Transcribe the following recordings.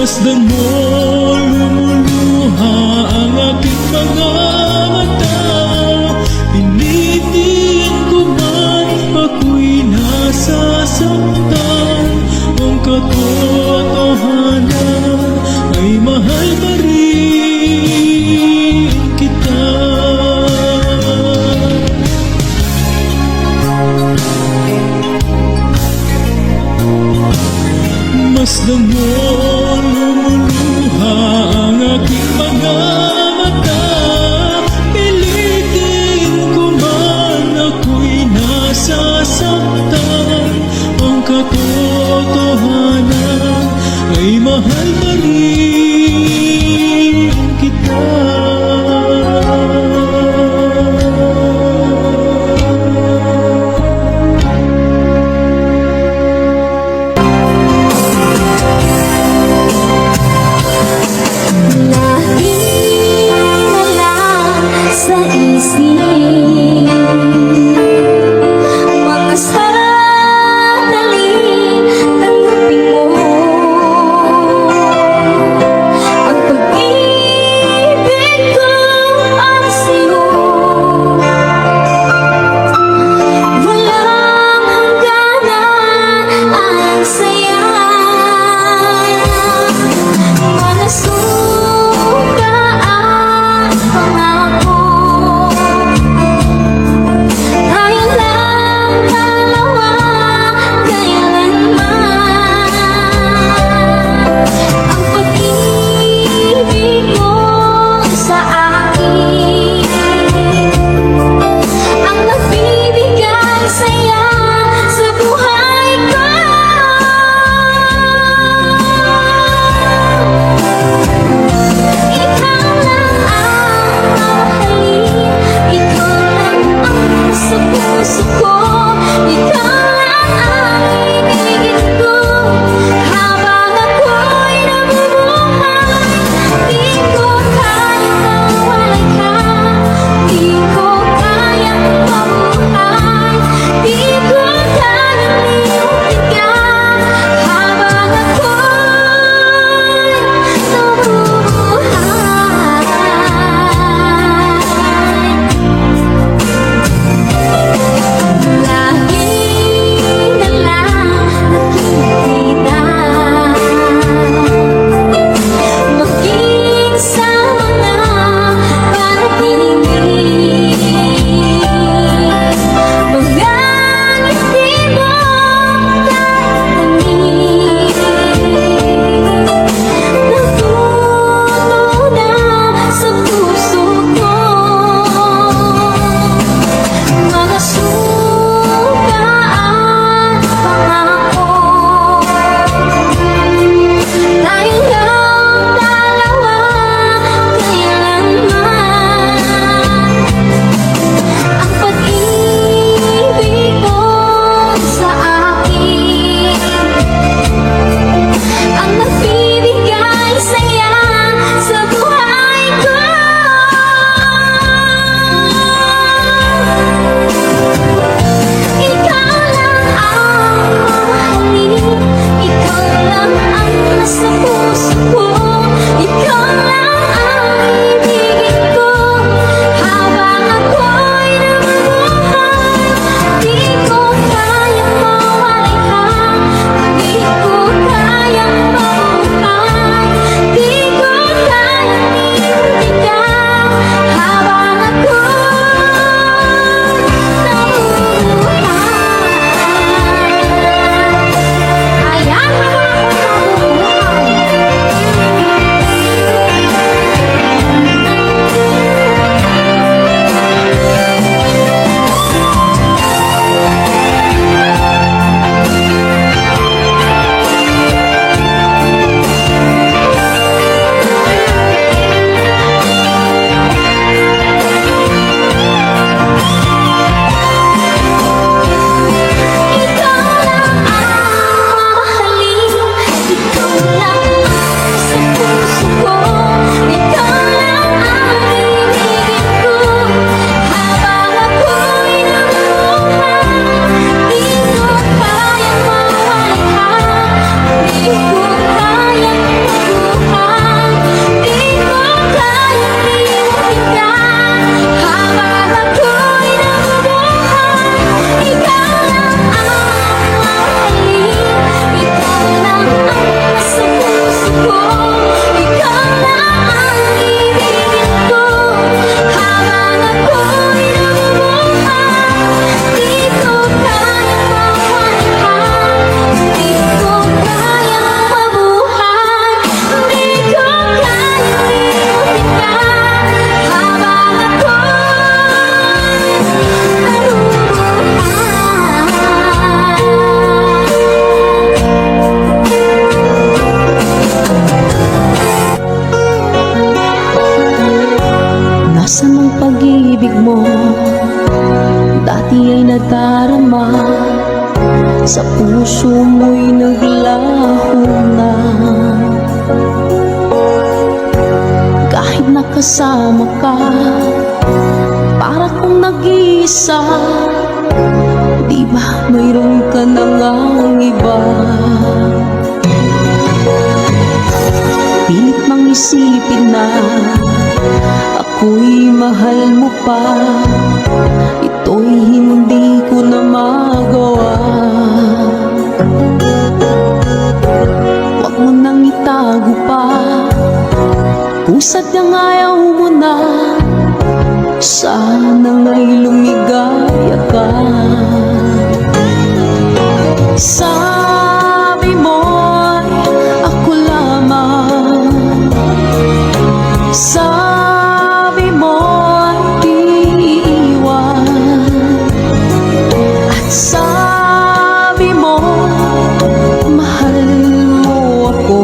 Masdan mo lumuluha ang aking mga mata. Pinitin ko man ako'y nasasaktan. Ang katotohanan ay mahal pa rin kita. Masdan mo lumuluha ang aking mga mata. Pilitin ko man ako'y nasasaktan. Ang katotohanan ay mahal pa rin kita. sa puso mo'y naglaho na. Kahit nakasama ka, para kong nag-iisa. Di ba mayroon ka na ngang iba? Pilit mang isipin na ako'y mahal mo pa. Ito'y hindi ko na magawa. Huwag mo nang itago pa kung sadyang ayaw mo na. Sana nga'y lumigaya ka. Sabi mo'y ako lamang, sabi mo'y di iiwan, at sabi mo mahal mo ako.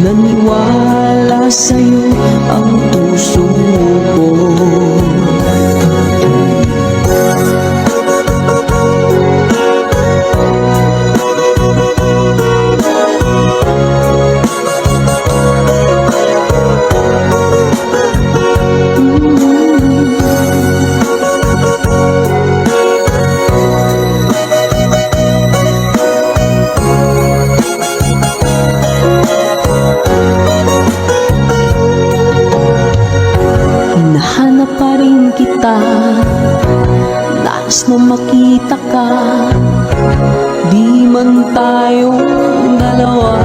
Naniwala sa'yo ang puso ko. Hinahanap pa rin kita, nais mo makita ka. Di man tayong dalawa,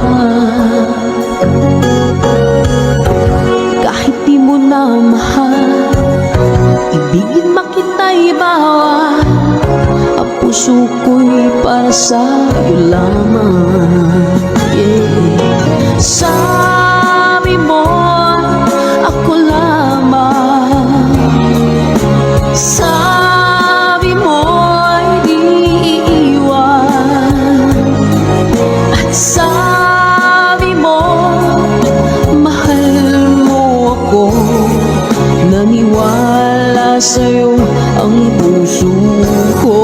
kahit di mo na mahal, ibigin makita'y bawal. Ang puso ko'y para sa'yo lamang, yeah. Sabi mo ako lamang, sabi mo'y di iiwan, at sabi mo mahal mo ako. Naniwala sa'yo ang puso ko.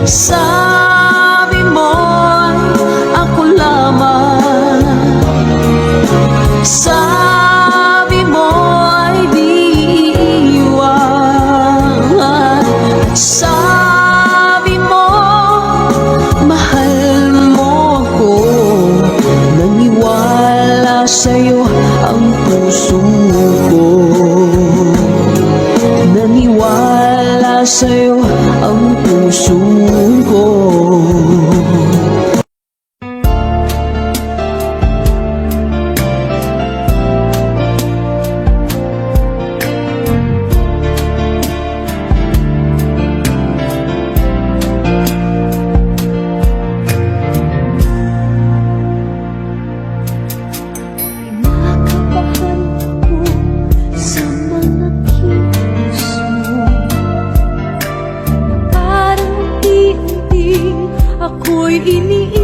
Sabi mo'y ako lamang, sabi mo'y di iiwan, sabi mo mahal mo ako. Naniwala sa'yo ang puso ko. Naniwala sa'yo ang puso ko. Kinakabahan ako sa mga kilos mo, na parang unti-unti ako'y iniisip.